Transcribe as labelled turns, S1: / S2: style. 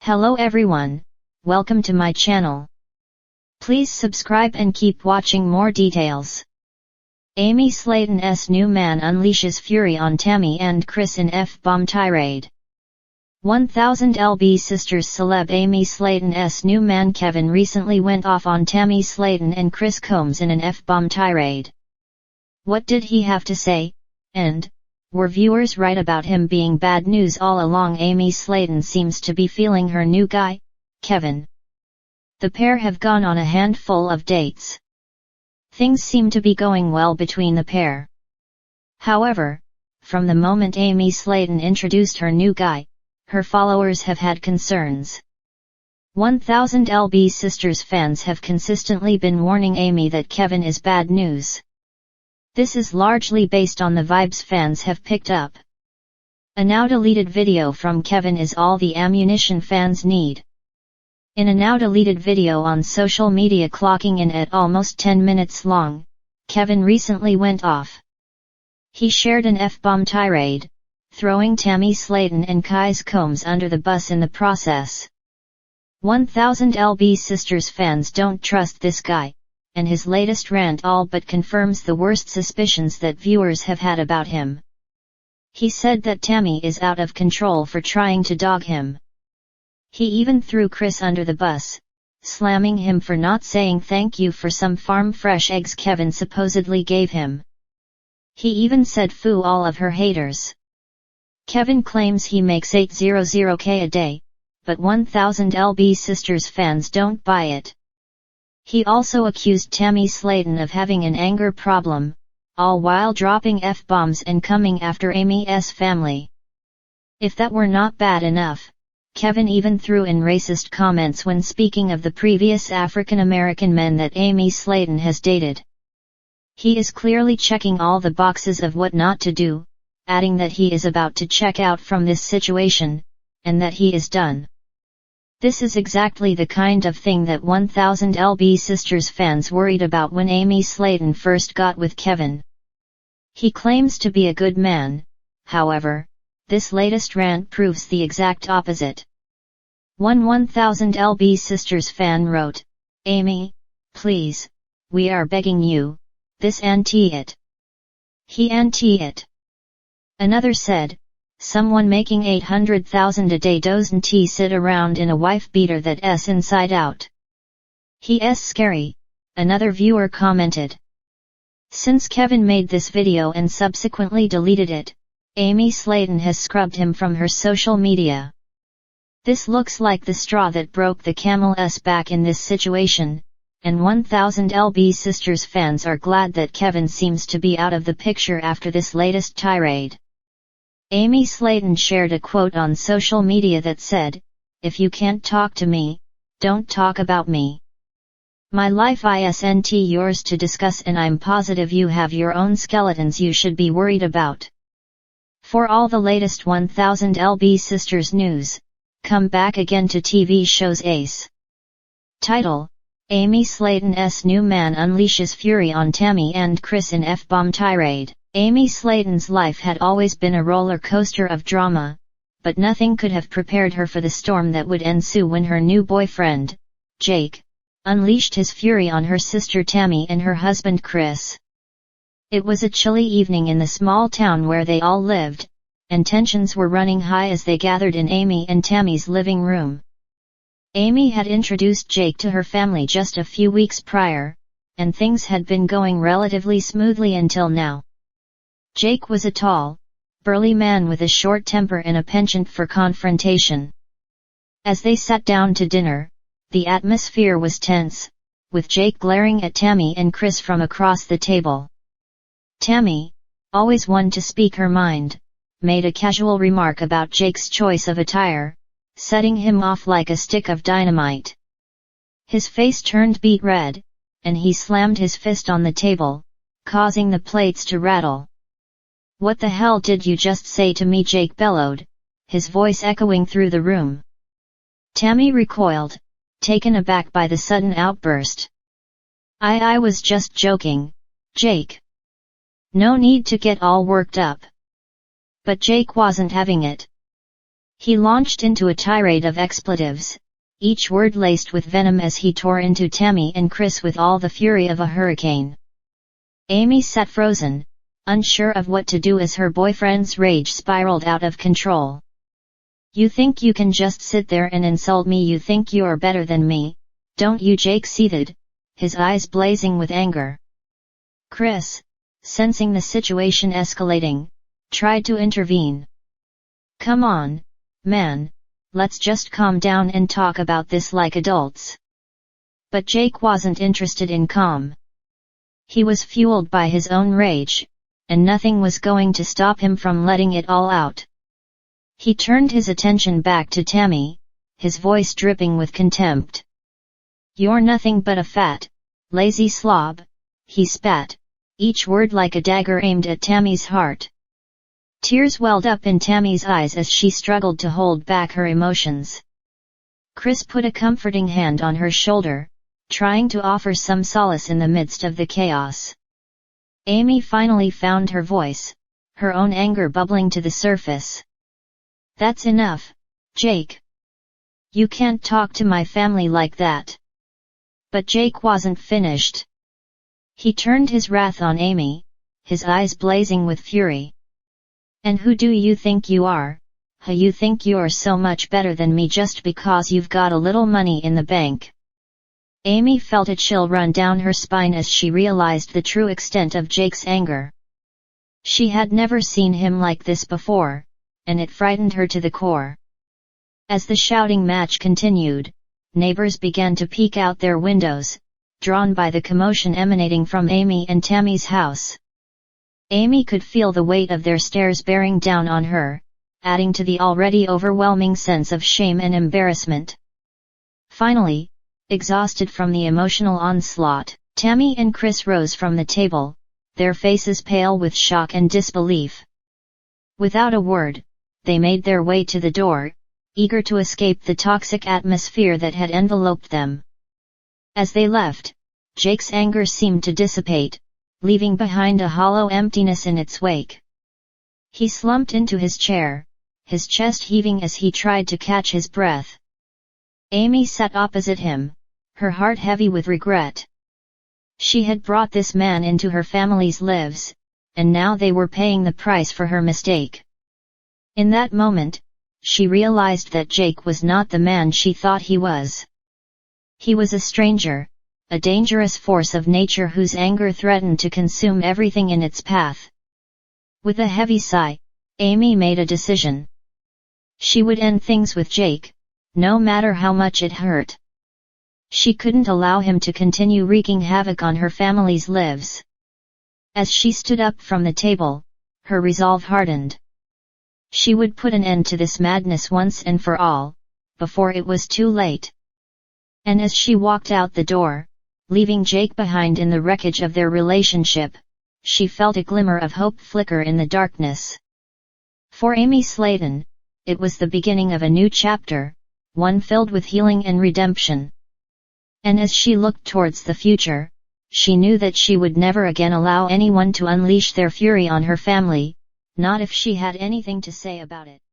S1: Hello everyone, welcome to my channel. Please subscribe and keep watching more details. Amy Slaton's new man unleashes fury on Tammy and Chris in F-bomb tirade. 1000 LB Sisters celeb Amy Slaton's new man Kevin recently went off on Tammy Slaton and Chris Combs in an F-bomb tirade. What did he have to say, and were viewers right about him being bad news all along? Amy Slaton seems to be feeling her new guy, Kevin. The pair have gone on a handful of dates. Things seem to be going well between the pair. However, from the moment Amy Slaton introduced her new guy, her followers have had concerns. 1000 LB Sisters fans have consistently been warning Amy that Kevin is bad news. This is largely based on the vibes fans have picked up. A now deleted video from Kevin is all the ammunition fans need. In a now deleted video on social media clocking in at almost 10 minutes long, Kevin recently went off. He shared an F-bomb tirade, throwing Tammy Slaton and Chris Combs under the bus in the process. 1000 LB Sisters fans don't trust this guy, and his latest rant all but confirms the worst suspicions that viewers have had about him. He said that Tammy is out of control for trying to dog him. He even threw Chris under the bus, slamming him for not saying thank you for some farm fresh eggs Kevin supposedly gave him. He even said "foo all of her haters." Kevin claims he makes $800K a day, but 1000 LB Sisters fans don't buy it. He also accused Tammy Slaton of having an anger problem, all while dropping F-bombs and coming after Amy's family. If that were not bad enough, Kevin even threw in racist comments when speaking of the previous African American men that Amy Slaton has dated. He is clearly checking all the boxes of what not to do, adding that he is about to check out from this situation, and that he is done. This is exactly the kind of thing that 1000 LB Sisters fans worried about when Amy Slaton first got with Kevin. He claims to be a good man, however, this latest rant proves the exact opposite. One 1000 LB Sisters fan wrote, "Amy, please, we are begging you, this anti-it. He anti-it." Another said, "Someone making 800,000 a day doesn't sit around in a wife beater that's inside out. He's scary," another viewer commented. Since Kevin made this video and subsequently deleted it, Amy Slaton has scrubbed him from her social media. This looks like the straw that broke the camel's back in this situation, and 1000 LB Sisters fans are glad that Kevin seems to be out of the picture after this latest tirade. Amy Slaton shared a quote on social media that said, "If you can't talk to me, don't talk about me. My life isn't yours to discuss, and I'm positive you have your own skeletons you should be worried about." For all the latest 1000 LB Sisters news, come back again to TV shows Ace. Title: Amy Slaton's new man unleashes fury on Tammy and Chris in F-bomb tirade. Amy Slaton's life had always been a roller coaster of drama, but nothing could have prepared her for the storm that would ensue when her new boyfriend, Jake, unleashed his fury on her sister Tammy and her husband Chris. It was a chilly evening in the small town where they all lived, and tensions were running high as they gathered in Amy and Tammy's living room. Amy had introduced Jake to her family just a few weeks prior, and things had been going relatively smoothly until now. Jake was a tall, burly man with a short temper and a penchant for confrontation. As they sat down to dinner, the atmosphere was tense, with Jake glaring at Tammy and Chris from across the table. Tammy, always one to speak her mind, made a casual remark about Jake's choice of attire, setting him off like a stick of dynamite. His face turned beet red, and he slammed his fist on the table, causing the plates to rattle. "What the hell did you just say to me?" Jake bellowed, his voice echoing through the room. Tammy recoiled, taken aback by the sudden outburst. I was just joking, Jake. No need to get all worked up." But Jake wasn't having it. He launched into a tirade of expletives, each word laced with venom as he tore into Tammy and Chris with all the fury of a hurricane. Amy sat frozen, unsure of what to do as her boyfriend's rage spiraled out of control. "You think you can just sit there and insult me? You think you're better than me, don't you?" Jake seethed, his eyes blazing with anger. Chris, sensing the situation escalating, tried to intervene. "Come on, man, let's just calm down and talk about this like adults." But Jake wasn't interested in calm. He was fueled by his own rage, and nothing was going to stop him from letting it all out. He turned his attention back to Tammy, his voice dripping with contempt. "You're nothing but a fat, lazy slob," he spat, each word like a dagger aimed at Tammy's heart. Tears welled up in Tammy's eyes as she struggled to hold back her emotions. Chris put a comforting hand on her shoulder, trying to offer some solace in the midst of the chaos. Amy finally found her voice, her own anger bubbling to the surface. "That's enough, Jake. You can't talk to my family like that." But Jake wasn't finished. He turned his wrath on Amy, his eyes blazing with fury. "And who do you think you are? You think you're so much better than me just because you've got a little money in the bank?" Amy felt a chill run down her spine as she realized the true extent of Jake's anger. She had never seen him like this before, and it frightened her to the core. As the shouting match continued, neighbors began to peek out their windows, drawn by the commotion emanating from Amy and Tammy's house. Amy could feel the weight of their stares bearing down on her, adding to the already overwhelming sense of shame and embarrassment. Finally, exhausted from the emotional onslaught, Tammy and Chris rose from the table, their faces pale with shock and disbelief. Without a word, they made their way to the door, eager to escape the toxic atmosphere that had enveloped them. As they left, Jake's anger seemed to dissipate, leaving behind a hollow emptiness in its wake. He slumped into his chair, his chest heaving as he tried to catch his breath. Amy sat opposite him, her heart heavy with regret. She had brought this man into her family's lives, and now they were paying the price for her mistake. In that moment, she realized that Jake was not the man she thought he was. He was a stranger, a dangerous force of nature whose anger threatened to consume everything in its path. With a heavy sigh, Amy made a decision. She would end things with Jake, no matter how much it hurt. She couldn't allow him to continue wreaking havoc on her family's lives. As she stood up from the table, her resolve hardened. She would put an end to this madness once and for all, before it was too late. And as she walked out the door, leaving Jake behind in the wreckage of their relationship, she felt a glimmer of hope flicker in the darkness. For Amy Slaton, it was the beginning of a new chapter, one filled with healing and redemption. And as she looked towards the future, she knew that she would never again allow anyone to unleash their fury on her family, not if she had anything to say about it.